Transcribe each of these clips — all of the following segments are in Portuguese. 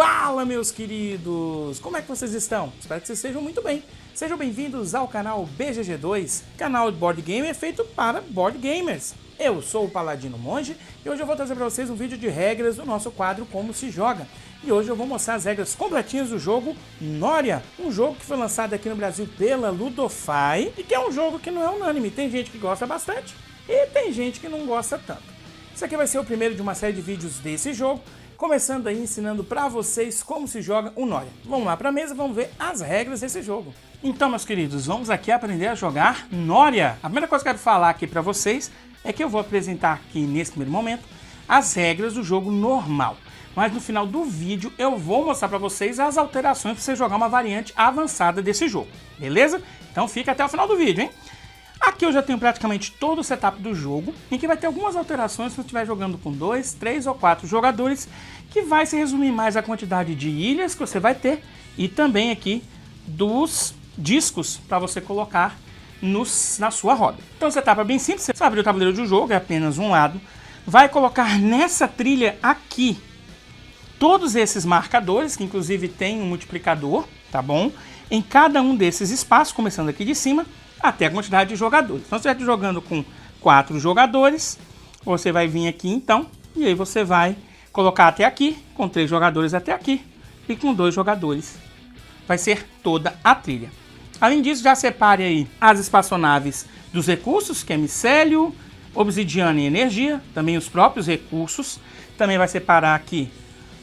Fala, meus queridos! Como é que vocês estão? Espero que vocês estejam muito bem. Sejam bem-vindos ao canal BGG2, canal de board game feito para board gamers. Eu sou o Paladino Monge e hoje eu vou trazer para vocês um vídeo de regras do nosso quadro Como se Joga. E hoje eu vou mostrar as regras completinhas do jogo Noria, um jogo que foi lançado aqui no Brasil pela Ludofy e que é um jogo que não é unânime. Tem gente que gosta bastante e tem gente que não gosta tanto. Esse aqui vai ser o primeiro de uma série de vídeos desse jogo, começando aí ensinando para vocês como se joga o Noria. Vamos lá para a mesa, vamos ver as regras desse jogo. Então, meus queridos, vamos aqui aprender a jogar Noria. A primeira coisa que eu quero falar aqui para vocês é que eu vou apresentar aqui nesse primeiro momento as regras do jogo normal. Mas no final do vídeo eu vou mostrar para vocês as alterações para você jogar uma variante avançada desse jogo, beleza? Então fica até o final do vídeo, hein? Aqui eu já tenho praticamente todo o setup do jogo, em que vai ter algumas alterações se você estiver jogando com 2, 3 ou 4 jogadores, que vai se resumir mais a quantidade de ilhas que você vai ter e também aqui dos discos para você colocar na sua roda. Então o setup é bem simples, você vai abrir o tabuleiro do jogo, é apenas um lado, vai colocar nessa trilha aqui todos esses marcadores, que inclusive tem um multiplicador, tá bom? Em cada um desses espaços, começando aqui de cima, até a quantidade de jogadores. Então, se você estiver jogando com 4 jogadores, você vai vir aqui então, e aí você vai colocar até aqui, com 3 jogadores até aqui, e com 2 jogadores. Vai ser toda a trilha. Além disso, já separe aí as espaçonaves dos recursos, que é micélio, obsidiana e energia, também os próprios recursos. Também vai separar aqui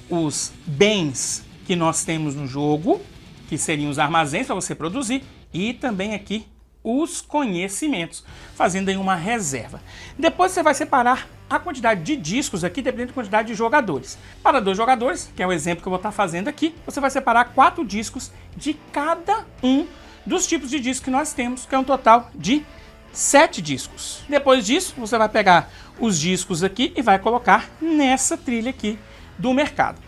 os bens que nós temos no jogo, que seriam os armazéns para você produzir, e também aqui os conhecimentos, fazendo aí uma reserva. Depois você vai separar a quantidade de discos aqui, dependendo da quantidade de jogadores. Para 2 jogadores, que é o exemplo que eu vou estar fazendo aqui, você vai separar 4 discos de cada um dos tipos de discos que nós temos, que é um total de 7 discos. Depois disso, você vai pegar os discos aqui e vai colocar nessa trilha aqui do mercado.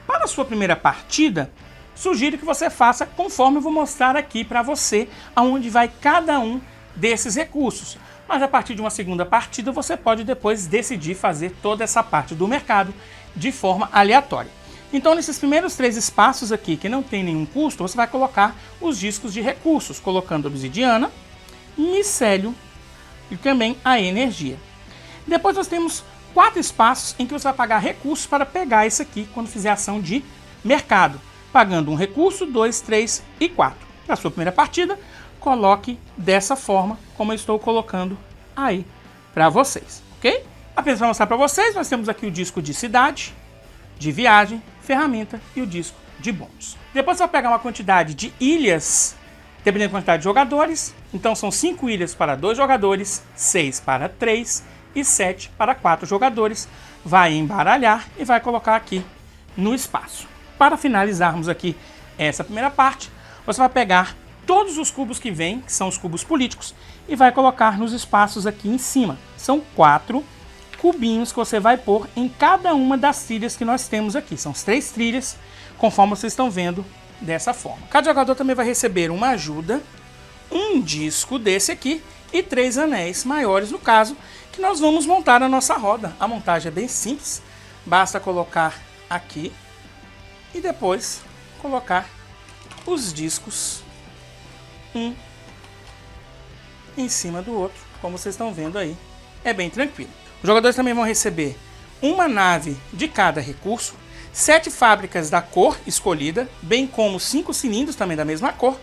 Para a sua primeira partida, sugiro que você faça conforme eu vou mostrar aqui para você aonde vai cada um desses recursos. Mas a partir de uma segunda partida você pode depois decidir fazer toda essa parte do mercado de forma aleatória. Então nesses primeiros 3 espaços aqui que não tem nenhum custo, você vai colocar os discos de recursos, colocando obsidiana, micélio e também a energia. Depois nós temos 4 espaços em que você vai pagar recursos para pegar esse aqui quando fizer ação de mercado, pagando um recurso, 2, 3 e 4. Na sua primeira partida, coloque dessa forma, como eu estou colocando aí para vocês, ok? Apenas para mostrar para vocês, nós temos aqui o disco de cidade, de viagem, ferramenta e o disco de bônus. Depois você vai pegar uma quantidade de ilhas, dependendo da quantidade de jogadores. Então são 5 ilhas para 2 jogadores, 6 para 3 e 7 para 4 jogadores. Vai embaralhar e vai colocar aqui no espaço. Para finalizarmos aqui essa primeira parte, você vai pegar todos os cubos que vêm, que são os cubos políticos, e vai colocar nos espaços aqui em cima. São 4 cubinhos que você vai pôr em cada uma das trilhas que nós temos aqui. São as 3 trilhas, conforme vocês estão vendo dessa forma. Cada jogador também vai receber uma ajuda, um disco desse aqui e 3 anéis maiores, no caso, que nós vamos montar a nossa roda. A montagem é bem simples, basta colocar aqui e depois colocar os discos um em cima do outro, como vocês estão vendo aí. É bem tranquilo. Os jogadores também vão receber uma nave de cada recurso, 7 fábricas da cor escolhida, bem como 5 cilindros também da mesma cor,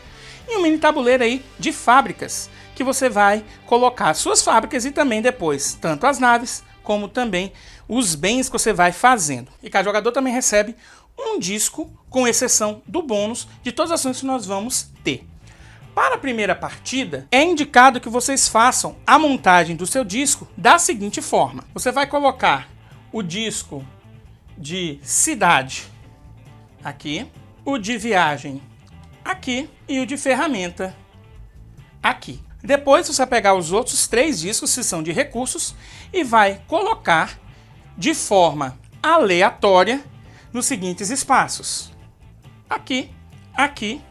e um mini tabuleiro aí de fábricas, que você vai colocar as suas fábricas e também depois, tanto as naves, como também os bens que você vai fazendo. E cada jogador também recebe um disco, com exceção do bônus de todas as ações que nós vamos ter. Para a primeira partida, é indicado que vocês façam a montagem do seu disco da seguinte forma. Você vai colocar o disco de cidade aqui, o de viagem aqui e o de ferramenta aqui. Depois você vai pegar os outros 3 discos, que são de recursos, e vai colocar de forma aleatória nos seguintes espaços: aqui, aqui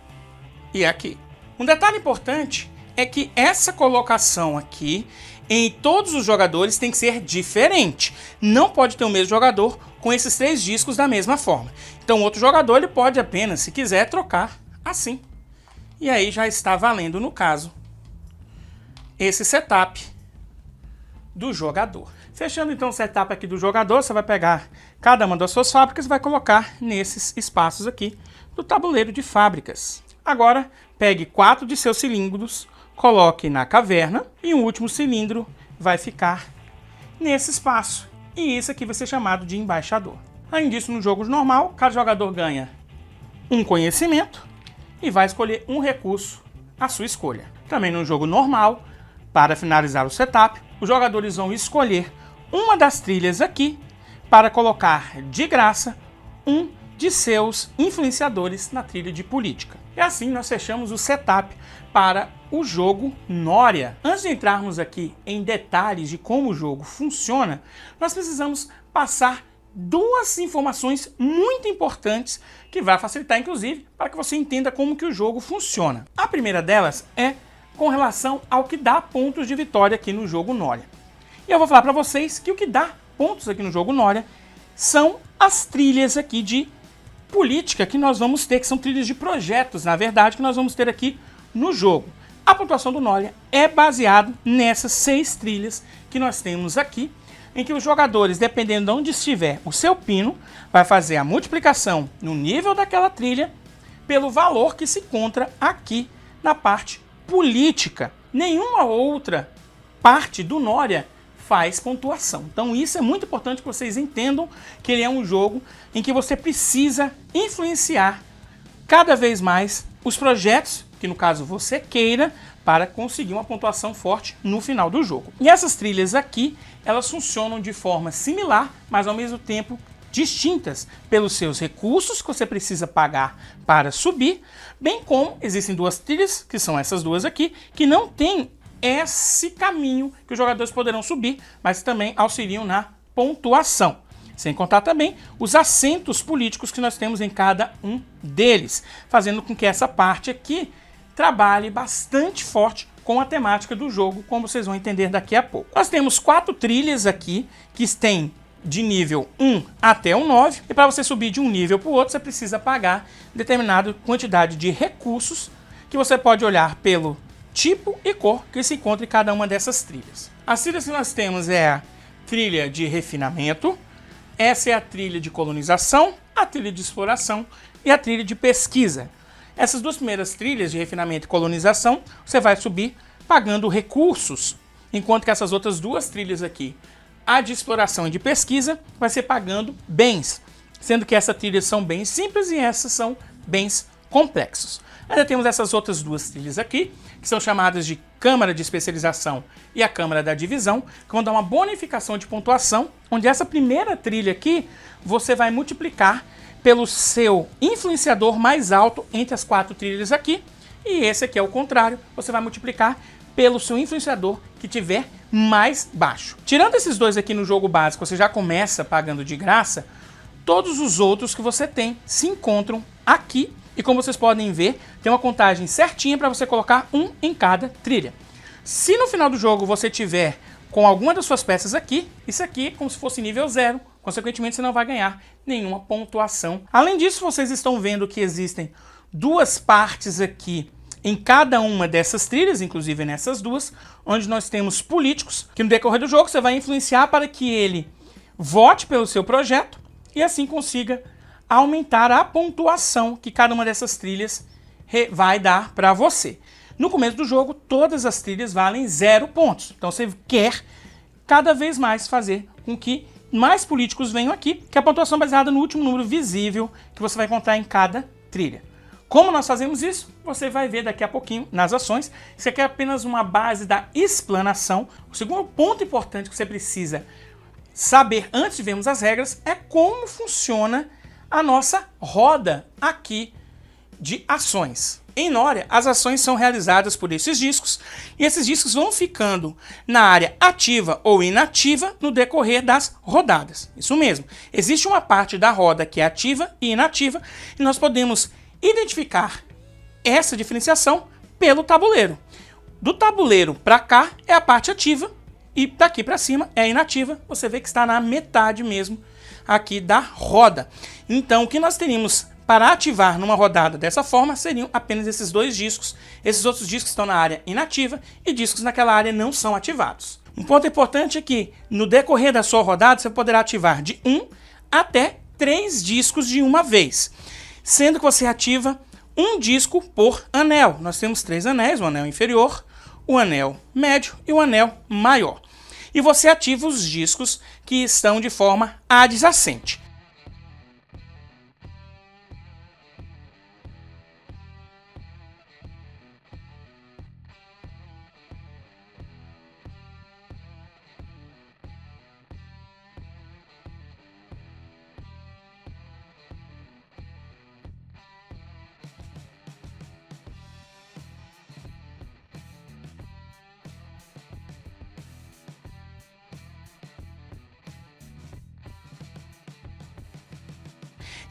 e aqui. Um detalhe importante é que essa colocação aqui em todos os jogadores tem que ser diferente. Não pode ter o mesmo jogador com esses 3 discos da mesma forma. Então o outro jogador ele pode apenas, se quiser, trocar assim. E aí já está valendo, no caso, esse setup do jogador. Fechando então o setup aqui do jogador, você vai pegar cada uma das suas fábricas e vai colocar nesses espaços aqui do tabuleiro de fábricas. Agora, pegue 4 de seus cilindros, coloque na caverna e o último cilindro vai ficar nesse espaço. E isso aqui vai ser chamado de embaixador. Além disso, no jogo normal, cada jogador ganha um conhecimento e vai escolher um recurso à sua escolha. Também no jogo normal, para finalizar o setup, os jogadores vão escolher uma das trilhas aqui para colocar de graça um de seus influenciadores na trilha de política. E assim nós fechamos o setup para o jogo Noria. Antes de entrarmos aqui em detalhes de como o jogo funciona, nós precisamos passar 2 informações muito importantes que vai facilitar, inclusive, para que você entenda como que o jogo funciona. A primeira delas é com relação ao que dá pontos de vitória aqui no jogo Noria. E eu vou falar para vocês que o que dá pontos aqui no jogo Noria são as trilhas aqui de política que nós vamos ter, que são trilhas de projetos, na verdade, que nós vamos ter aqui no jogo. A pontuação do Noria é baseada nessas 6 trilhas que nós temos aqui, em que os jogadores, dependendo de onde estiver o seu pino, vai fazer a multiplicação no nível daquela trilha pelo valor que se encontra aqui na parte política. Nenhuma outra parte do Noria faz pontuação. Então isso é muito importante que vocês entendam que ele é um jogo em que você precisa influenciar cada vez mais os projetos, que no caso você queira, para conseguir uma pontuação forte no final do jogo. E essas trilhas aqui, elas funcionam de forma similar, mas ao mesmo tempo distintas pelos seus recursos que você precisa pagar para subir, bem como existem 2 trilhas, que são essas 2 aqui, que não tem esse caminho que os jogadores poderão subir, mas também auxiliam na pontuação. Sem contar também os assentos políticos que nós temos em cada um deles, fazendo com que essa parte aqui trabalhe bastante forte com a temática do jogo, como vocês vão entender daqui a pouco. Nós temos 4 trilhas aqui, que têm de nível 1 até o 9, e para você subir de um nível para o outro, você precisa pagar determinada quantidade de recursos, que você pode olhar pelo tipo e cor que se encontra em cada uma dessas trilhas. As trilhas que nós temos é a trilha de refinamento, essa é a trilha de colonização, a trilha de exploração e a trilha de pesquisa. Essas 2 primeiras trilhas de refinamento e colonização, você vai subir pagando recursos, enquanto que essas outras 2 trilhas aqui, a de exploração e de pesquisa, vai ser pagando bens, sendo que essas trilhas são bens simples e essas são bens complexos. Ainda temos essas outras 2 trilhas aqui, que são chamadas de Câmara de Especialização e a Câmara da Divisão, que vão dar uma bonificação de pontuação, onde essa primeira trilha aqui, você vai multiplicar pelo seu influenciador mais alto entre as 4 trilhas aqui, e esse aqui é o contrário, você vai multiplicar pelo seu influenciador que tiver mais baixo. Tirando esses 2 aqui no jogo básico, você já começa pagando de graça, todos os outros que você tem se encontram aqui, e como vocês podem ver, tem uma contagem certinha para você colocar um em cada trilha. Se no final do jogo você tiver com alguma das suas peças aqui, isso aqui é como se fosse nível 0, consequentemente você não vai ganhar nenhuma pontuação. Além disso, vocês estão vendo que existem 2 partes aqui em cada uma dessas trilhas, inclusive nessas 2, onde nós temos políticos, que no decorrer do jogo você vai influenciar para que ele vote pelo seu projeto e assim consiga aumentar a pontuação que cada uma dessas trilhas vai dar para você. No começo do jogo, todas as trilhas valem 0 pontos. Então você quer cada vez mais fazer com que mais políticos venham aqui, que é a pontuação baseada no último número visível que você vai encontrar em cada trilha. Como nós fazemos isso? Você vai ver daqui a pouquinho nas ações. Isso aqui é apenas uma base da explanação. O segundo ponto importante que você precisa saber antes de vermos as regras é como funciona a nossa roda aqui de ações. Em Noria, as ações são realizadas por esses discos e esses discos vão ficando na área ativa ou inativa no decorrer das rodadas. Isso mesmo, existe uma parte da roda que é ativa e inativa e nós podemos identificar essa diferenciação pelo tabuleiro. Do tabuleiro para cá é a parte ativa e daqui para cima é a inativa. Você vê que está na metade mesmo aqui da roda. Então, o que nós teríamos para ativar numa rodada dessa forma seriam apenas esses dois discos. Esses outros discos estão na área inativa e discos naquela área não são ativados. Um ponto importante é que, no decorrer da sua rodada, você poderá ativar de 1 até 3 discos de uma vez, sendo que você ativa um disco por anel. Nós temos 3 anéis, o anel inferior, o anel médio e o anel maior. E você ativa os discos que estão de forma adjacente.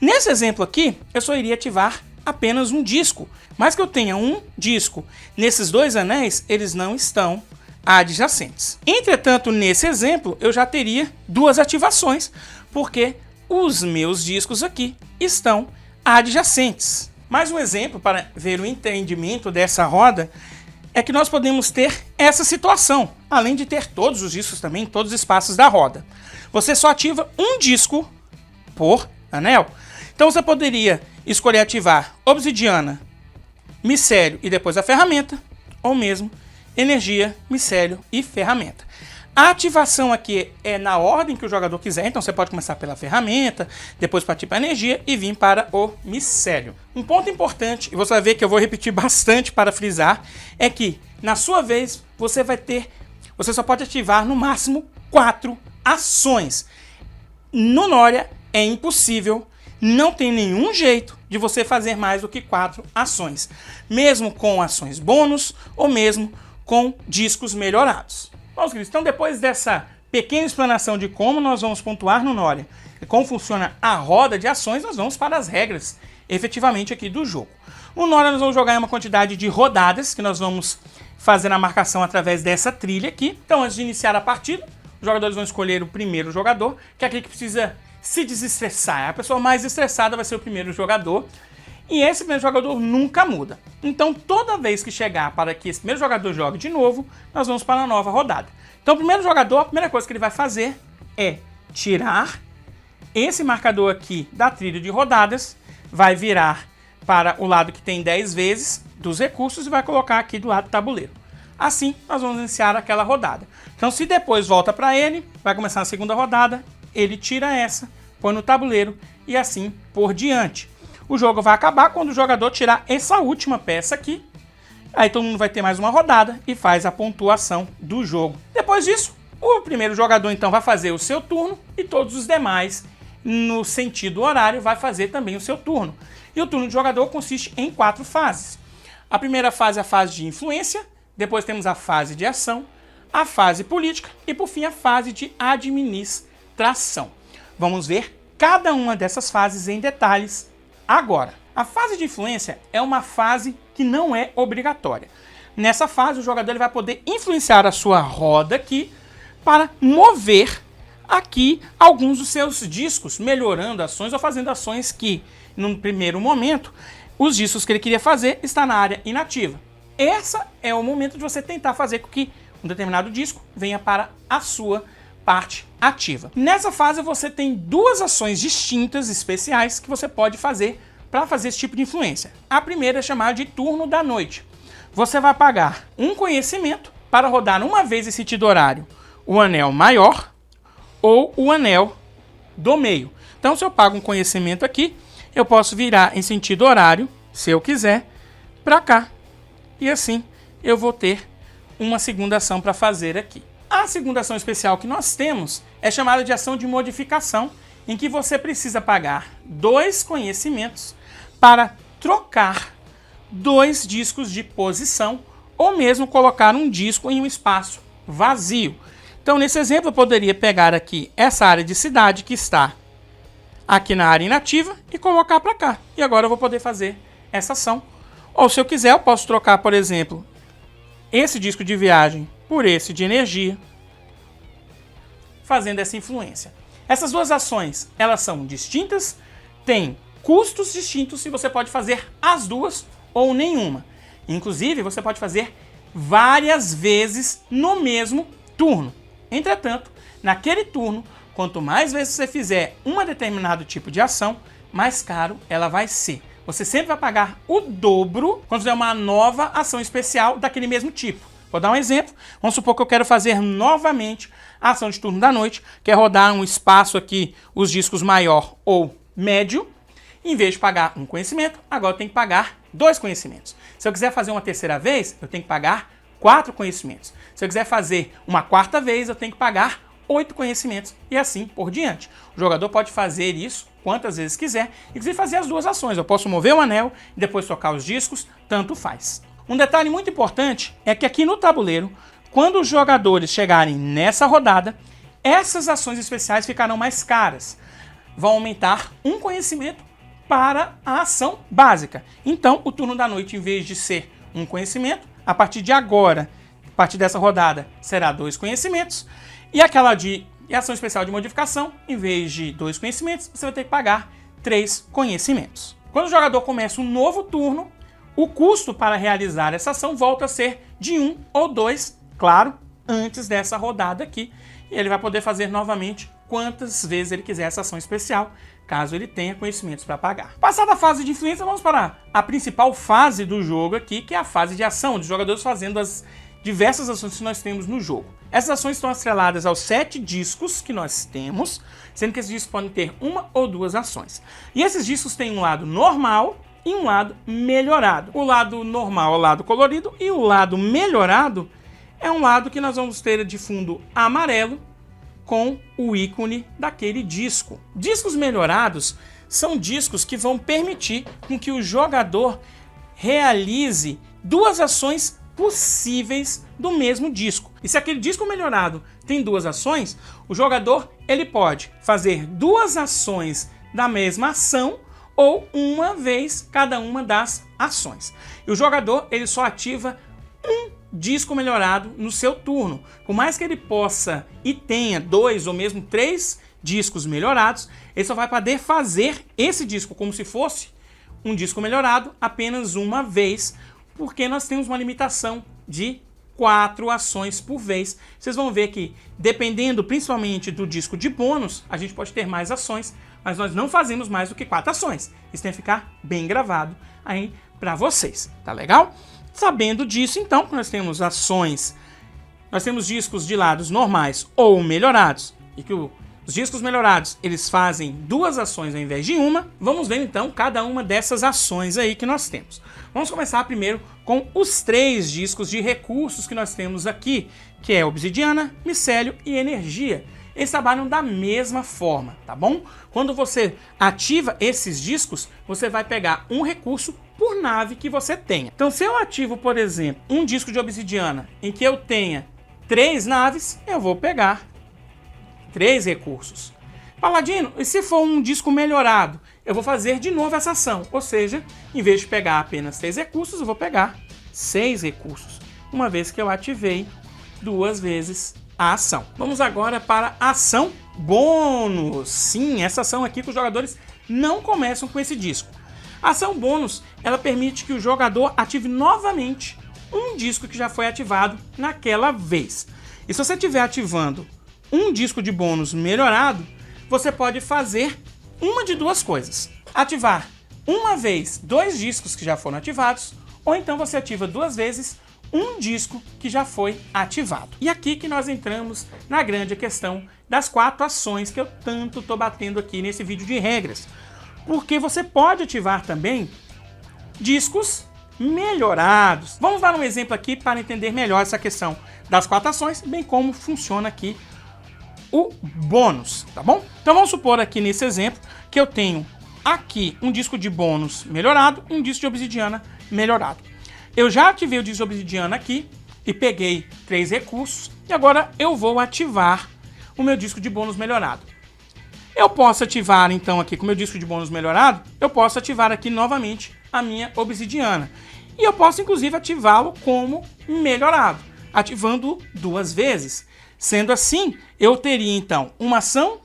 Nesse exemplo aqui, eu só iria ativar apenas um disco, mas que eu tenha um disco nesses 2 anéis, eles não estão adjacentes. Entretanto, nesse exemplo, eu já teria 2 ativações, porque os meus discos aqui estão adjacentes. Mais um exemplo para ver o entendimento dessa roda é que nós podemos ter essa situação, além de ter todos os discos também em todos os espaços da roda. Você só ativa um disco por anel. Então você poderia escolher ativar obsidiana, micélio e depois a ferramenta, ou mesmo energia, micélio e ferramenta. A ativação aqui é na ordem que o jogador quiser, então você pode começar pela ferramenta, depois partir para a energia e vir para o micélio. Um ponto importante, e você vai ver que eu vou repetir bastante para frisar, é que na sua vez você só pode ativar no máximo 4 ações. No Noria é impossível, não tem nenhum jeito de você fazer mais do que 4 ações, mesmo com ações bônus ou mesmo com discos melhorados. Bom, queridos, então depois dessa pequena explanação de como nós vamos pontuar no Noria e como funciona a roda de ações, nós vamos para as regras efetivamente aqui do jogo. No Noria nós vamos jogar em uma quantidade de rodadas que nós vamos fazer a marcação através dessa trilha aqui. Então, antes de iniciar a partida, os jogadores vão escolher o primeiro jogador, que é aquele que precisa se desestressar. A pessoa mais estressada vai ser o primeiro jogador. E esse primeiro jogador nunca muda. Então, toda vez que chegar para que esse primeiro jogador jogue de novo, nós vamos para a nova rodada. Então, o primeiro jogador, a primeira coisa que ele vai fazer é tirar esse marcador aqui da trilha de rodadas, vai virar para o lado que tem 10 vezes dos recursos e vai colocar aqui do lado do tabuleiro. Assim, nós vamos iniciar aquela rodada. Então, se depois volta para ele, vai começar a segunda rodada, ele tira essa, põe no tabuleiro e assim por diante. O jogo vai acabar quando o jogador tirar essa última peça aqui. Aí todo mundo vai ter mais uma rodada e faz a pontuação do jogo. Depois disso, o primeiro jogador então vai fazer o seu turno e todos os demais, no sentido horário, vai fazer também o seu turno. E o turno do jogador consiste em 4 fases. A primeira fase é a fase de influência, depois temos a fase de ação, a fase política e por fim a fase de administração. Vamos ver cada uma dessas fases em detalhes agora. A fase de influência é uma fase que não é obrigatória. Nessa fase o jogador ele vai poder influenciar a sua roda aqui para mover aqui alguns dos seus discos, melhorando ações ou fazendo ações que, no primeiro momento, os discos que ele queria fazer está na área inativa. Esse é o momento de você tentar fazer com que um determinado disco venha para a sua parte ativa. Nessa fase você tem 2 ações distintas, especiais, que você pode fazer para fazer esse tipo de influência. A primeira é chamada de turno da noite. Você vai pagar um conhecimento para rodar uma vez esse sentido horário o anel maior ou o anel do meio. Então, se eu pago um conhecimento aqui, eu posso virar em sentido horário, se eu quiser, para cá. E assim eu vou ter uma segunda ação para fazer aqui. A segunda ação especial que nós temos é chamada de ação de modificação, em que você precisa pagar 2 conhecimentos para trocar 2 discos de posição ou mesmo colocar um disco em um espaço vazio. Então, nesse exemplo, eu poderia pegar aqui essa área de cidade que está aqui na área inativa e colocar para cá. E agora eu vou poder fazer essa ação. Ou se eu quiser, eu posso trocar, por exemplo, esse disco de viagem por esse de energia, fazendo essa influência. Essas duas ações, elas são distintas, têm custos distintos e você pode fazer as duas ou nenhuma. Inclusive, você pode fazer várias vezes no mesmo turno. Entretanto, naquele turno, quanto mais vezes você fizer um determinado tipo de ação, mais caro ela vai ser. Você sempre vai pagar o dobro quando fizer uma nova ação especial daquele mesmo tipo. Vou dar um exemplo. Vamos supor que eu quero fazer novamente a ação de turno da noite, que é rodar um espaço aqui, os discos maior ou médio. Em vez de pagar um conhecimento, agora eu tenho que pagar 2 conhecimentos. Se eu quiser fazer uma terceira vez, eu tenho que pagar 4 conhecimentos. Se eu quiser fazer uma quarta vez, eu tenho que pagar 8 conhecimentos e assim por diante. O jogador pode fazer isso quantas vezes quiser, inclusive fazer as duas ações. Eu posso mover o anel e depois tocar os discos, tanto faz. Um detalhe muito importante é que aqui no tabuleiro, quando os jogadores chegarem nessa rodada, essas ações especiais ficarão mais caras. Vão aumentar um conhecimento para a ação básica. Então, o turno da noite, em vez de ser um conhecimento, a partir de agora, a partir dessa rodada, será 2 conhecimentos. E aquela de ação especial de modificação, em vez de 2 conhecimentos, você vai ter que pagar 3 conhecimentos. Quando o jogador começa um novo turno, o custo para realizar essa ação volta a ser de 1 ou 2, claro, antes dessa rodada aqui. E ele vai poder fazer novamente quantas vezes ele quiser essa ação especial, caso ele tenha conhecimentos para pagar. Passada a fase de influência, vamos para a principal fase do jogo aqui, que é a fase de ação, dos jogadores fazendo as diversas ações que nós temos no jogo. Essas ações estão atreladas aos 7 discos que nós temos, sendo que esses discos podem ter 1 ou 2 ações. E esses discos têm um lado normal e um lado melhorado. O lado normal é o lado colorido e o lado melhorado é um lado que nós vamos ter de fundo amarelo com o ícone daquele disco. Discos melhorados são discos que vão permitir com que o jogador realize 2 ações possíveis do mesmo disco. E se aquele disco melhorado tem 2 ações, o jogador ele pode fazer 2 ações da mesma ação ou uma vez cada uma das ações. E o jogador ele só ativa um disco melhorado no seu turno. Por mais que ele possa e tenha 2 ou mesmo 3 discos melhorados, ele só vai poder fazer esse disco como se fosse um disco melhorado apenas uma vez, porque nós temos uma limitação de 4 ações por vez. Vocês vão ver que, dependendo principalmente do disco de bônus, a gente pode ter mais ações, mas nós não fazemos mais do que 4 ações. Isso tem que ficar bem gravado aí para vocês, tá legal? Sabendo disso, então, nós temos ações, nós temos discos de lados normais ou melhorados, e que os discos melhorados, eles fazem 2 ações ao invés de uma. Vamos ver, então, cada uma dessas ações aí que nós temos. Vamos começar primeiro com os 3 discos de recursos que nós temos aqui, que é obsidiana, micélio e energia. Eles trabalham da mesma forma, tá bom? Quando você ativa esses discos, você vai pegar um recurso por nave que você tenha. Então, se eu ativo, por exemplo, um disco de obsidiana em que eu tenha 3 naves, eu vou pegar 3 recursos. Paladino, e se for um disco melhorado? Eu vou fazer de novo essa ação, ou seja, em vez de pegar apenas 3 recursos, eu vou pegar 6 recursos, uma vez que eu ativei 2 vezes a ação. Vamos agora para a ação bônus. Sim, essa ação aqui que os jogadores não começam com esse disco. A ação bônus, ela permite que o jogador ative novamente um disco que já foi ativado naquela vez. E se você estiver ativando um disco de bônus melhorado, você pode fazer uma de 2 coisas. Ativar uma vez 2 discos que já foram ativados, ou então você ativa 2 vezes um disco que já foi ativado. E aqui que nós entramos na grande questão das 4 ações que eu tanto estou batendo aqui nesse vídeo de regras. Porque você pode ativar também discos melhorados. Vamos dar um exemplo aqui para entender melhor essa questão das 4 ações, bem como funciona aqui o bônus, tá bom? Então vamos supor aqui nesse exemplo que eu tenho aqui um disco de bônus melhorado e um disco de obsidiana melhorado. Eu já ativei o disco de obsidiana aqui e peguei 3 recursos e agora eu vou ativar o meu disco de bônus melhorado. Eu posso ativar então aqui com o meu disco de bônus melhorado, eu posso ativar aqui novamente a minha obsidiana. E eu posso inclusive ativá-lo como melhorado, ativando 2 vezes. Sendo assim, eu teria então uma ação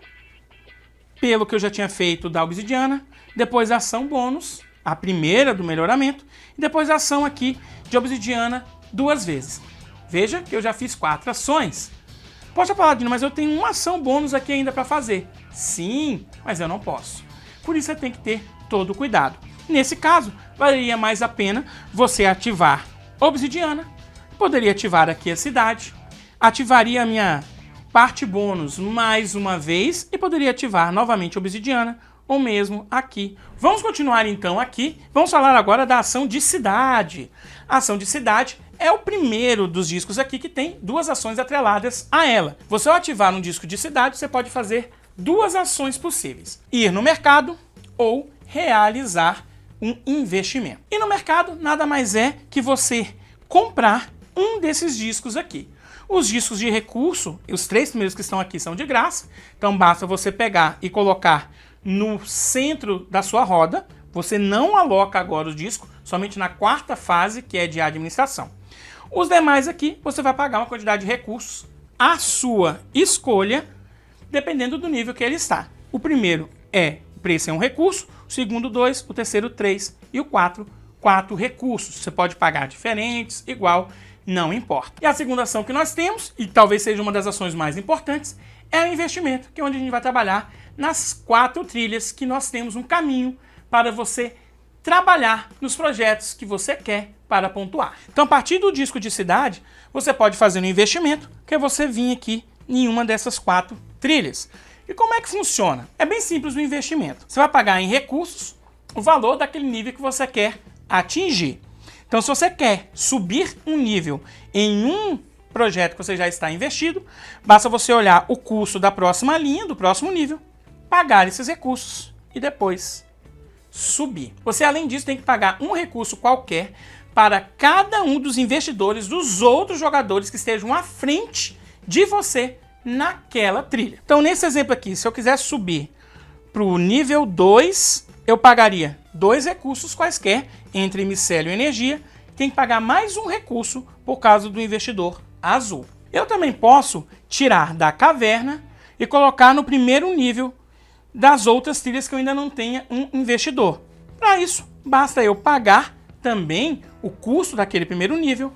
pelo que eu já tinha feito da obsidiana, depois a ação bônus, a primeira do melhoramento, e depois a ação aqui de obsidiana 2 vezes. Veja que eu já fiz 4 ações. Poxa, Paladino, mas eu tenho uma ação bônus aqui ainda para fazer. Sim, mas eu não posso. Por isso você tem que ter todo o cuidado. Nesse caso, valeria mais a pena você ativar obsidiana. Poderia ativar aqui a cidade. Ativaria a minha parte bônus mais uma vez e poderia ativar novamente obsidiana ou mesmo aqui. Vamos continuar então aqui. Vamos falar agora da ação de cidade. A ação de cidade é o primeiro dos discos aqui que tem 2 ações atreladas a ela. Você ao ativar um disco de cidade, você pode fazer 2 ações possíveis. Ir no mercado ou realizar um investimento. E no mercado nada mais é que você comprar um desses discos aqui. Os discos de recurso, os 3 primeiros que estão aqui são de graça, então basta você pegar e colocar no centro da sua roda. Você não aloca agora o disco, somente na 4ª fase, que é de administração. Os demais aqui, você vai pagar uma quantidade de recursos à sua escolha, dependendo do nível que ele está. O primeiro o preço é 1 recurso, o segundo 2, o terceiro 3 e o 4 recursos. Você pode pagar diferentes, igual, não importa. E a segunda ação que nós temos, e talvez seja uma das ações mais importantes, é o investimento, que é onde a gente vai trabalhar nas 4 trilhas que nós temos um caminho para você trabalhar nos projetos que você quer para pontuar. Então, a partir do disco de cidade, você pode fazer um investimento, que é você vir aqui em uma dessas 4 trilhas. E como é que funciona? É bem simples o investimento. Você vai pagar em recursos o valor daquele nível que você quer atingir. Então, se você quer subir um nível em um projeto que você já está investido, basta você olhar o custo da próxima linha, do próximo nível, pagar esses recursos e depois subir. Você, além disso, tem que pagar um recurso qualquer para cada um dos investidores dos outros jogadores que estejam à frente de você naquela trilha. Então, nesse exemplo aqui, se eu quiser subir para o nível 2, eu pagaria 2 recursos quaisquer, entre micélio e energia, tem que pagar mais um recurso por causa do investidor azul. Eu também posso tirar da caverna e colocar no primeiro nível das outras trilhas que eu ainda não tenha um investidor. Para isso, basta eu pagar também o custo daquele primeiro nível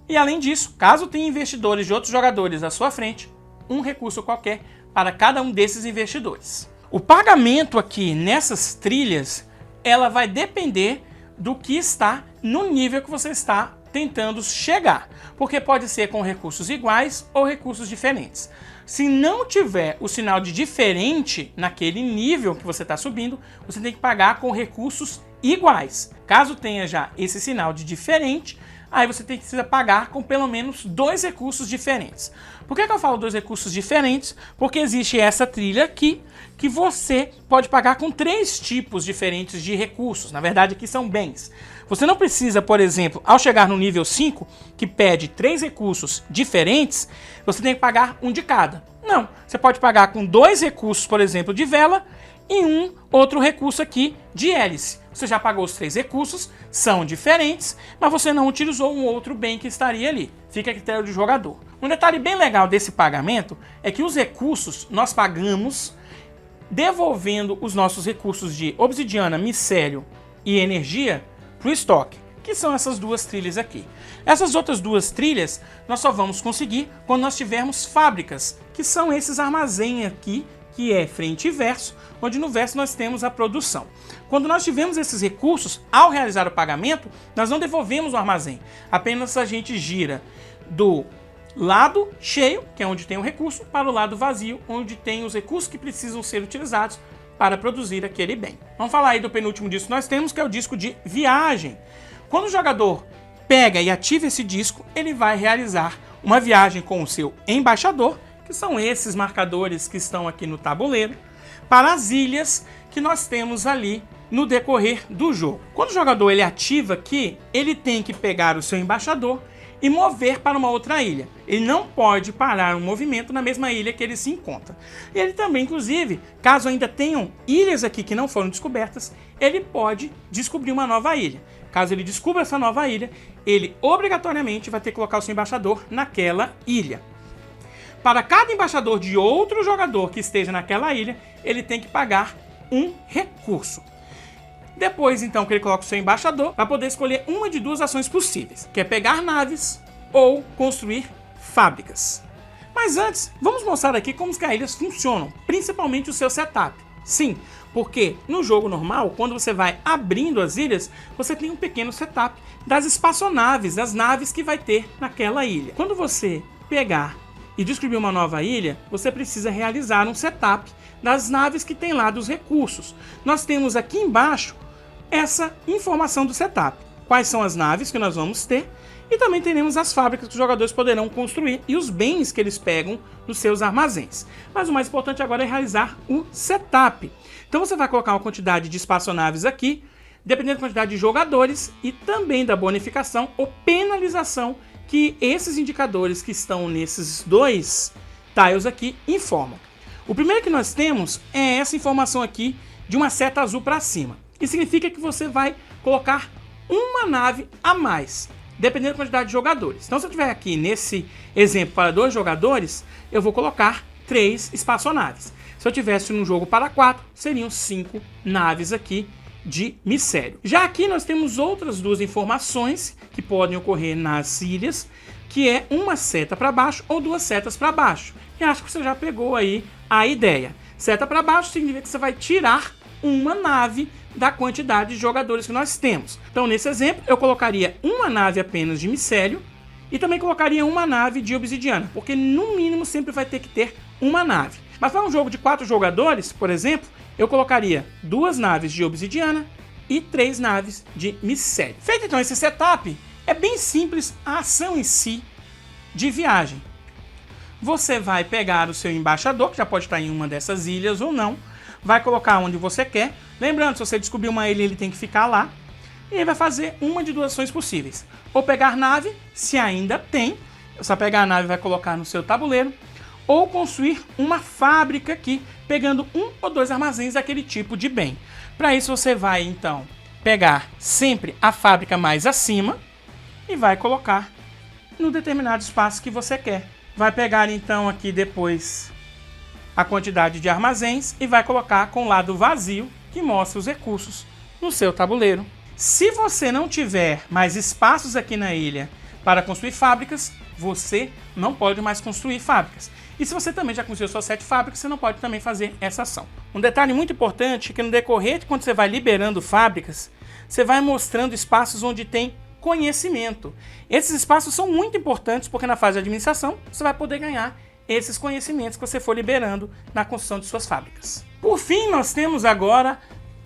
e, além disso, caso tenha investidores de outros jogadores à sua frente, um recurso qualquer para cada um desses investidores. O pagamento aqui nessas trilhas, ela vai depender do que está no nível que você está tentando chegar, porque pode ser com recursos iguais ou recursos diferentes. Se não tiver o sinal de diferente naquele nível que você está subindo, você tem que pagar com recursos iguais. Caso tenha já esse sinal de diferente, aí você precisa pagar com pelo menos 2 recursos diferentes. Por que eu falo 2 recursos diferentes? Porque existe essa trilha aqui que você pode pagar com 3 tipos diferentes de recursos. Na verdade, aqui são bens. Você não precisa, por exemplo, ao chegar no nível 5, que pede 3 recursos diferentes, você tem que pagar um de cada. Não, você pode pagar com 2 recursos, por exemplo, de vela e um outro recurso aqui de hélice. Você já pagou os 3 recursos, são diferentes, mas você não utilizou um outro bem que estaria ali. Fica a critério do jogador. Um detalhe bem legal desse pagamento é que os recursos nós pagamos devolvendo os nossos recursos de obsidiana, micélio e energia para o estoque, que são essas 2 trilhas aqui. Essas outras 2 trilhas nós só vamos conseguir quando nós tivermos fábricas, que são esses armazéns aqui, que é frente e verso, onde no verso nós temos a produção. Quando nós tivermos esses recursos, ao realizar o pagamento, nós não devolvemos o armazém, apenas a gente gira do lado cheio, que é onde tem o recurso, para o lado vazio, onde tem os recursos que precisam ser utilizados para produzir aquele bem. Vamos falar aí do penúltimo disco que nós temos, que é o disco de viagem. Quando o jogador pega e ativa esse disco, ele vai realizar uma viagem com o seu embaixador, que são esses marcadores que estão aqui no tabuleiro, para as ilhas que nós temos ali no decorrer do jogo. Quando o jogador ele ativa aqui, ele tem que pegar o seu embaixador e mover para uma outra ilha. Ele não pode parar um movimento na mesma ilha que ele se encontra. E ele também, inclusive, caso ainda tenham ilhas aqui que não foram descobertas, ele pode descobrir uma nova ilha. Caso ele descubra essa nova ilha, ele obrigatoriamente vai ter que colocar o seu embaixador naquela ilha. para cada embaixador de outro jogador que esteja naquela ilha, ele tem que pagar um recurso. Depois, então, que ele coloca o seu embaixador, vai poder escolher uma de duas ações possíveis, que é pegar naves ou construir fábricas. Mas antes, vamos mostrar aqui como as ilhas funcionam, principalmente o seu setup. Sim, porque no jogo normal, quando você vai abrindo as ilhas, você tem um pequeno setup das espaçonaves, das naves que vai ter naquela ilha. Quando você pegar e descobrir uma nova ilha, você precisa realizar um setup das naves que tem lá dos recursos. Nós temos aqui embaixo essa informação do setup. Quais são as naves que nós vamos ter e também teremos as fábricas que os jogadores poderão construir e os bens que eles pegam nos seus armazéns. Mas o mais importante agora é realizar o setup. Então você vai colocar uma quantidade de espaçonaves aqui, dependendo da quantidade de jogadores e também da bonificação ou penalização que esses indicadores que estão nesses dois tiles aqui informam. O primeiro que nós temos é essa informação aqui de uma seta azul para cima. Isso significa que você vai colocar uma nave a mais, dependendo da quantidade de jogadores. Então, se eu tiver aqui nesse exemplo para 2 jogadores, eu vou colocar 3 espaçonaves. Se eu tivesse num jogo para 4, seriam 5 naves aqui de micério. Já aqui nós temos outras 2 informações que podem ocorrer nas ilhas, que é uma seta para baixo ou 2 setas para baixo. E acho que você já pegou aí a ideia. Seta para baixo significa que você vai tirar uma nave da quantidade de jogadores que nós temos. Então, nesse exemplo, eu colocaria uma nave apenas de micélio e também colocaria uma nave de obsidiana, porque no mínimo sempre vai ter que ter uma nave. Mas para um jogo de 4 jogadores, por exemplo, eu colocaria 2 naves de obsidiana e 3 naves de micélio. Feito então esse setup, é bem simples a ação em si de viagem. Você vai pegar o seu embaixador, que já pode estar em uma dessas ilhas ou não, vai colocar onde você quer. Lembrando, se você descobrir uma ilha, ele tem que ficar lá. E ele vai fazer uma de 2 ações possíveis. Ou pegar nave, se ainda tem. Você vai pegar a nave e vai colocar no seu tabuleiro. Ou construir uma fábrica aqui, pegando 1 ou 2 armazéns daquele tipo de bem. Para isso você vai, então, pegar sempre a fábrica mais acima e vai colocar no determinado espaço que você quer. Vai pegar, então, aqui depois a quantidade de armazéns e vai colocar com o lado vazio, que mostra os recursos no seu tabuleiro. Se você não tiver mais espaços aqui na ilha para construir fábricas, você não pode mais construir fábricas. E se você também já construiu suas 7 fábricas, você não pode também fazer essa ação. Um detalhe muito importante é que no decorrer de quando você vai liberando fábricas, você vai mostrando espaços onde tem conhecimento. Esses espaços são muito importantes porque na fase de administração você vai poder ganhar esses conhecimentos que você for liberando na construção de suas fábricas. Por fim, nós temos agora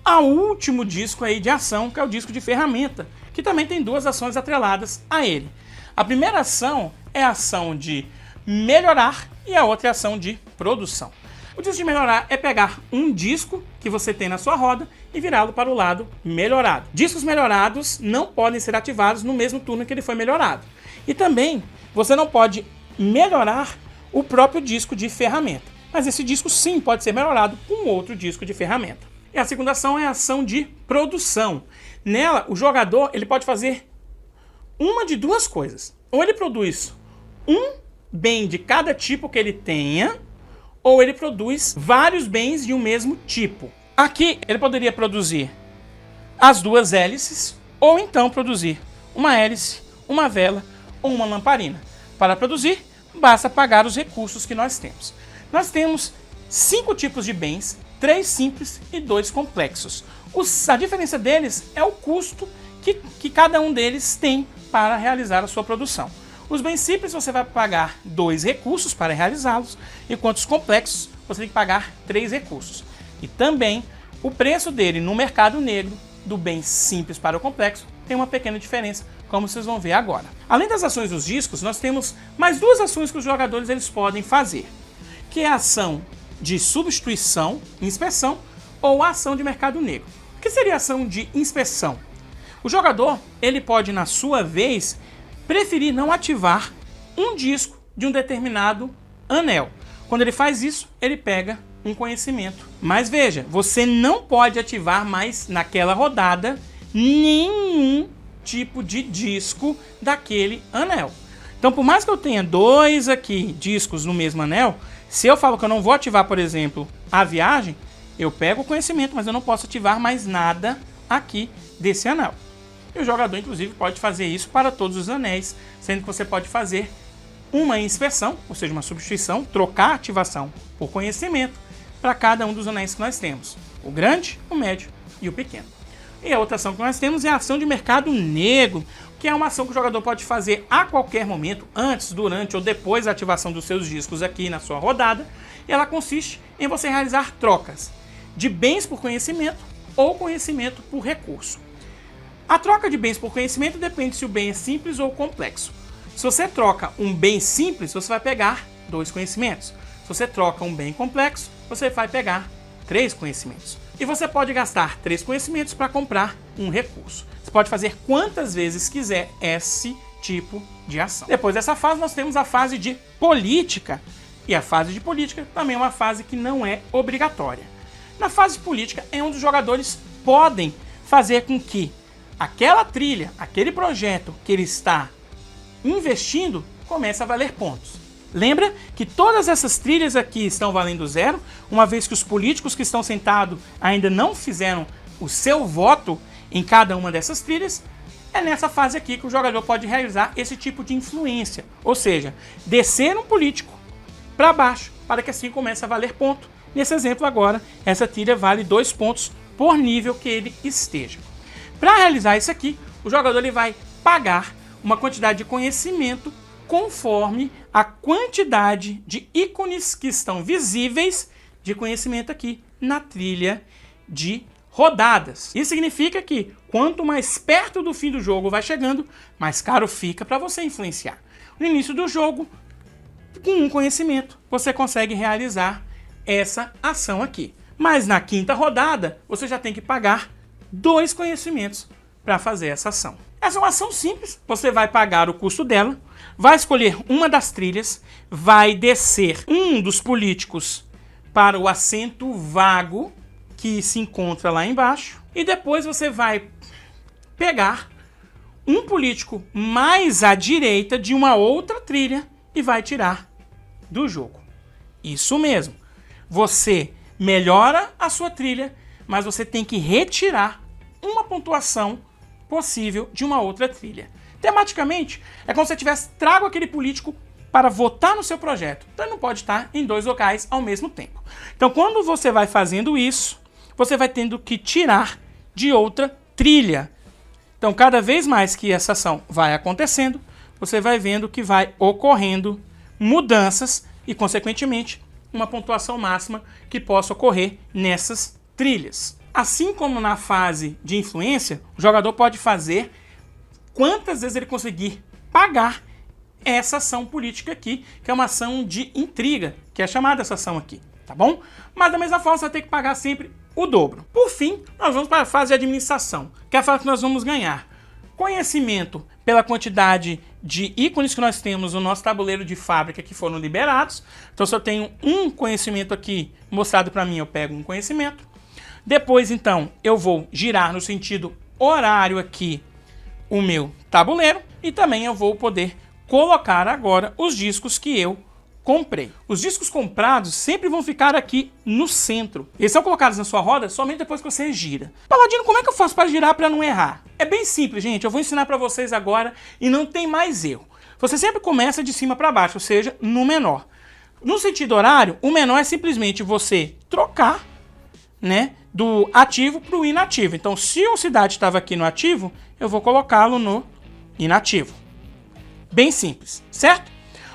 o último disco aí de ação, que é o disco de ferramenta, que também tem 2 ações atreladas a ele. A primeira ação é a ação de melhorar e a outra é a ação de produção. O disco de melhorar é pegar um disco que você tem na sua roda e virá-lo para o lado melhorado. Discos melhorados não podem ser ativados no mesmo turno que ele foi melhorado. E também você não pode melhorar o próprio disco de ferramenta. Mas esse disco sim pode ser melhorado com outro disco de ferramenta. E a segunda ação é a ação de produção. Nela, o jogador ele pode fazer uma de 2 coisas. Ou ele produz um bem de cada tipo que ele tenha, ou ele produz vários bens de um mesmo tipo. Aqui ele poderia produzir as 2 hélices, ou então produzir uma hélice, uma vela ou uma lamparina. Para produzir, basta pagar os recursos que nós temos. Nós temos 5 tipos de bens, 3 simples e 2 complexos. A diferença deles é o custo que cada um deles tem para realizar a sua produção. Os bens simples você vai pagar 2 recursos para realizá-los, enquanto os complexos você tem que pagar 3 recursos. E também o preço dele no mercado negro, do bem simples para o complexo, tem uma pequena diferença, como vocês vão ver agora. Além das ações dos discos, nós temos mais 2 ações que os jogadores eles podem fazer, que é a ação de substituição, inspeção, ou a ação de mercado negro. O que seria a ação de inspeção? O jogador ele pode, na sua vez, preferir não ativar um disco de um determinado anel. Quando ele faz isso, ele pega um conhecimento. Mas veja, você não pode ativar mais naquela rodada nenhum tipo de disco daquele anel. Então, por mais que eu tenha 2 aqui discos no mesmo anel, se eu falo que eu não vou ativar, por exemplo, a viagem, eu pego o conhecimento, mas eu não posso ativar mais nada aqui desse anel. E o jogador, inclusive, pode fazer isso para todos os anéis, sendo que você pode fazer uma inspeção, ou seja, uma substituição, trocar a ativação por conhecimento para cada um dos anéis que nós temos. O grande, o médio e o pequeno. E a outra ação que nós temos é a ação de mercado negro, que é uma ação que o jogador pode fazer a qualquer momento, antes, durante ou depois da ativação dos seus discos aqui na sua rodada. E ela consiste em você realizar trocas de bens por conhecimento ou conhecimento por recurso. A troca de bens por conhecimento depende se o bem é simples ou complexo. Se você troca um bem simples, você vai pegar 2 conhecimentos. Se você troca um bem complexo, você vai pegar 3 conhecimentos. E você pode gastar 3 conhecimentos para comprar um recurso. Você pode fazer quantas vezes quiser esse tipo de ação. Depois dessa fase, nós temos a fase de política. E a fase de política também é uma fase que não é obrigatória. Na fase de política é onde os jogadores podem fazer com que aquela trilha, aquele projeto que ele está investindo, comece a valer pontos. Lembra que todas essas trilhas aqui estão valendo 0, uma vez que os políticos que estão sentados ainda não fizeram o seu voto em cada uma dessas trilhas. É nessa fase aqui que o jogador pode realizar esse tipo de influência, ou seja, descer um político para baixo, para que assim comece a valer ponto. Nesse exemplo agora, essa trilha vale 2 pontos por nível que ele esteja. Para realizar isso aqui, o jogador ele vai pagar uma quantidade de conhecimento conforme a quantidade de ícones que estão visíveis de conhecimento aqui na trilha de rodadas. Isso significa que quanto mais perto do fim do jogo vai chegando, mais caro fica para você influenciar. No início do jogo, com um conhecimento, você consegue realizar essa ação aqui. Mas na 5ª rodada, você já tem que pagar 2 conhecimentos para fazer essa ação. Essa é uma ação simples, você vai pagar o custo dela, vai escolher uma das trilhas, vai descer um dos políticos para o assento vago que se encontra lá embaixo, e depois você vai pegar um político mais à direita de uma outra trilha e vai tirar do jogo. Isso mesmo, você melhora a sua trilha, mas você tem que retirar uma pontuação possível de uma outra trilha. Tematicamente, é como se você tivesse trago aquele político para votar no seu projeto. Então ele não pode estar em 2 locais ao mesmo tempo. Então quando você vai fazendo isso, você vai tendo que tirar de outra trilha. Então cada vez mais que essa ação vai acontecendo, você vai vendo que vai ocorrendo mudanças e, consequentemente, uma pontuação máxima que possa ocorrer nessas trilhas. Assim como na fase de influência, o jogador pode fazer quantas vezes ele conseguir pagar essa ação política aqui, que é uma ação de intriga, que é chamada essa ação aqui, tá bom? Mas da mesma forma você vai ter que pagar sempre o dobro. Por fim, nós vamos para a fase de administração, que é a fase que nós vamos ganhar conhecimento pela quantidade de ícones que nós temos no nosso tabuleiro de fábrica que foram liberados. Então se eu tenho um conhecimento aqui mostrado para mim, eu pego um conhecimento. Depois, então, eu vou girar no sentido horário aqui o meu tabuleiro e também eu vou poder colocar agora os discos que eu comprei. Os discos comprados sempre vão ficar aqui no centro. Eles são colocados na sua roda somente depois que você gira. Paladino, como é que eu faço para girar para não errar? É bem simples, gente. Eu vou ensinar para vocês agora e não tem mais erro. Você sempre começa de cima para baixo, ou seja, no menor. No sentido horário, o menor é simplesmente você trocar, né, do ativo para o inativo. Então, se a cidade estava aqui no ativo, eu vou colocá-lo no inativo. Bem simples, certo?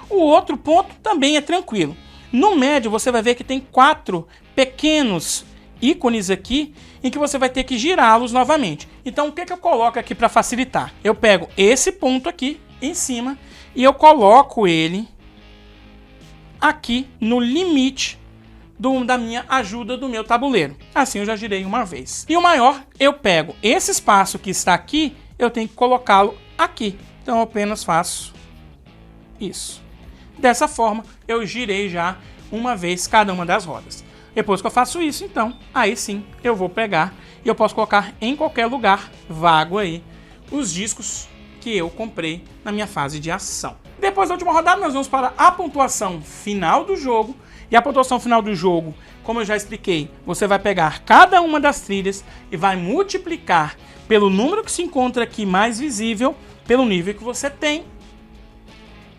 O outro ponto também é tranquilo. No médio, você vai ver que tem 4 pequenos ícones aqui em que você vai ter que girá-los novamente. Então, o que eu coloco aqui para facilitar? Eu pego esse ponto aqui em cima e eu coloco ele aqui no limite da minha ajuda do meu tabuleiro. Assim eu já girei uma vez. E o maior, eu pego esse espaço que está aqui, eu tenho que colocá-lo aqui. Então eu apenas faço isso. Dessa forma, eu girei já uma vez cada uma das rodas. Depois que eu faço isso, então, aí sim, eu vou pegar e eu posso colocar em qualquer lugar vago aí os discos que eu comprei na minha fase de ação. Depois da última rodada, nós vamos para a pontuação final do jogo. E a pontuação final do jogo, como eu já expliquei, você vai pegar cada uma das trilhas e vai multiplicar pelo número que se encontra aqui mais visível, pelo nível que você tem.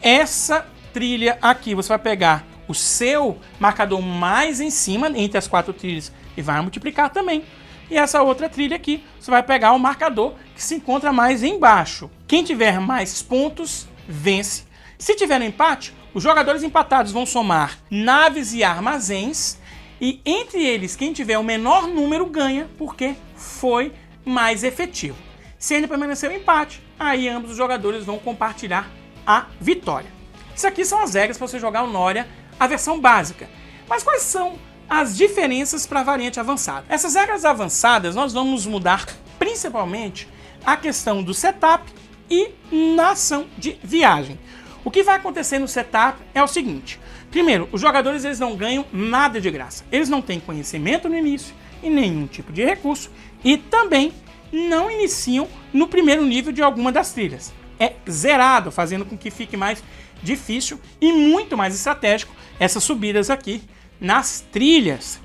Essa trilha aqui, você vai pegar o seu marcador mais em cima, entre as 4 trilhas, e vai multiplicar também. E essa outra trilha aqui, você vai pegar o marcador que se encontra mais embaixo. Quem tiver mais pontos, vence. Se tiver um empate, os jogadores empatados vão somar naves e armazéns, e entre eles, quem tiver o menor número ganha, porque foi mais efetivo. Se ainda permanecer o empate, aí ambos os jogadores vão compartilhar a vitória. Isso aqui são as regras para você jogar o Noria, a versão básica. Mas quais são as diferenças para a variante avançada? Essas regras avançadas nós vamos mudar principalmente a questão do setup e na ação de viagem. O que vai acontecer no setup é o seguinte: primeiro, os jogadores eles não ganham nada de graça. Eles não têm conhecimento no início e nenhum tipo de recurso, e também não iniciam no primeiro nível de alguma das trilhas. É zerado, fazendo com que fique mais difícil e muito mais estratégico essas subidas aqui nas trilhas.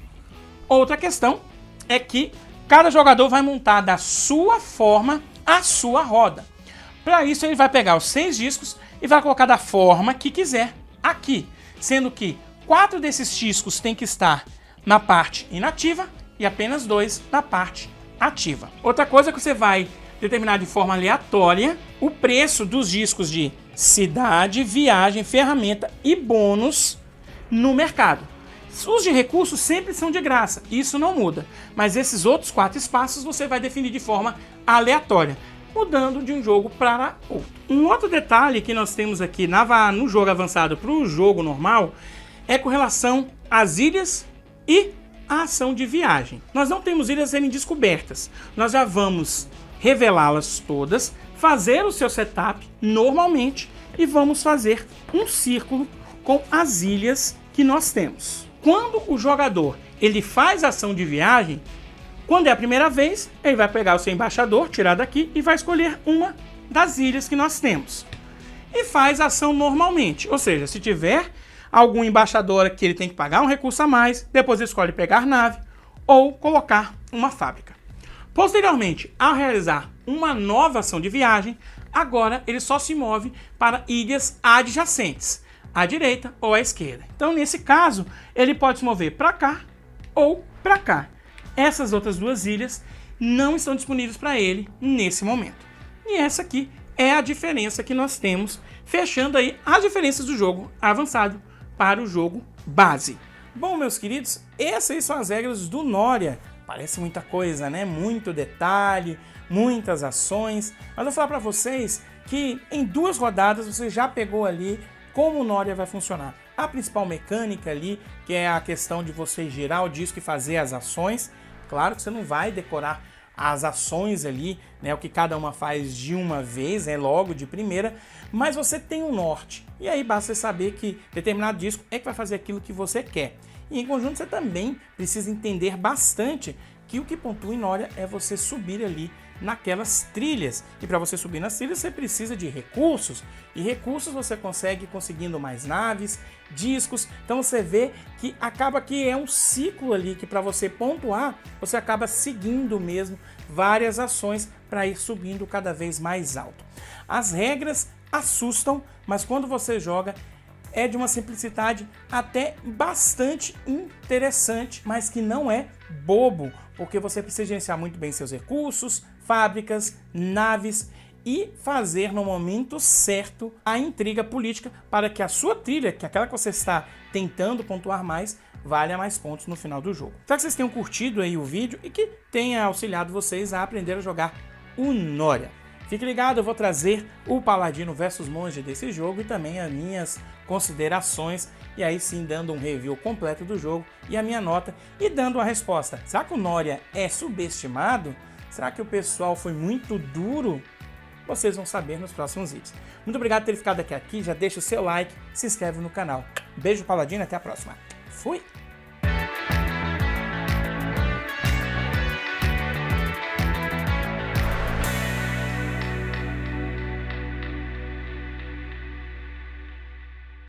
Outra questão é que cada jogador vai montar da sua forma a sua roda. Para isso ele vai pegar os 6 discos e vai colocar da forma que quiser aqui, sendo que 4 desses discos tem que estar na parte inativa e apenas 2 na parte ativa. Outra coisa é que você vai determinar de forma aleatória o preço dos discos de cidade, viagem, ferramenta e bônus no mercado. Os de recursos sempre são de graça, isso não muda, mas esses outros 4 espaços você vai definir de forma aleatória, mudando de um jogo para outro. Um outro detalhe que nós temos aqui no jogo avançado para o jogo normal é com relação às ilhas e a ação de viagem. Nós não temos ilhas serem descobertas, nós já vamos revelá-las todas, fazer o seu setup normalmente e vamos fazer um círculo com as ilhas que nós temos. Quando o jogador ele faz a ação de viagem, quando é a primeira vez, ele vai pegar o seu embaixador, tirar daqui e vai escolher uma das ilhas que nós temos. E faz a ação normalmente, ou seja, se tiver algum embaixador que ele tem que pagar um recurso a mais, depois ele escolhe pegar nave ou colocar uma fábrica. Posteriormente, ao realizar uma nova ação de viagem, agora ele só se move para ilhas adjacentes, à direita ou à esquerda. Então, nesse caso, ele pode se mover para cá ou para cá. Essas outras 2 ilhas não estão disponíveis para ele nesse momento. E essa aqui é a diferença que nós temos, fechando aí as diferenças do jogo avançado para o jogo base. Bom, meus queridos, essas são as regras do Noria. Parece muita coisa, né? Muito detalhe, muitas ações. Mas eu vou falar para vocês que em 2 rodadas você já pegou ali como o Noria vai funcionar. A principal mecânica ali, que é a questão de você girar o disco e fazer as ações. Claro que você não vai decorar as ações ali, né, o que cada uma faz de uma vez, logo de primeira, mas você tem um norte. E aí basta você saber que determinado disco é que vai fazer aquilo que você quer. E em conjunto você também precisa entender bastante que o que pontua em Noria é você subir ali naquelas trilhas. E para você subir nas trilhas você precisa de recursos. E recursos você consegue conseguindo mais naves, discos. Então você vê que acaba que é um ciclo ali que para você pontuar, você acaba seguindo mesmo várias ações para ir subindo cada vez mais alto. As regras assustam, mas quando você joga é de uma simplicidade até bastante interessante, mas que não é bobo, porque você precisa gerenciar muito bem seus recursos, fábricas, naves e fazer no momento certo a intriga política para que a sua trilha, que é aquela que você está tentando pontuar mais, valha mais pontos no final do jogo. Espero que vocês tenham curtido aí o vídeo e que tenha auxiliado vocês a aprender a jogar o Noria. Fique ligado, eu vou trazer o Paladino versus Monge desse jogo e também as minhas considerações, e aí sim dando um review completo do jogo e a minha nota e dando a resposta. Será que o Noria é subestimado? Será que o pessoal foi muito duro? Vocês vão saber nos próximos vídeos. Muito obrigado por ter ficado aqui, já deixa o seu like, se inscreve no canal. Beijo Paladino, até a próxima. Fui!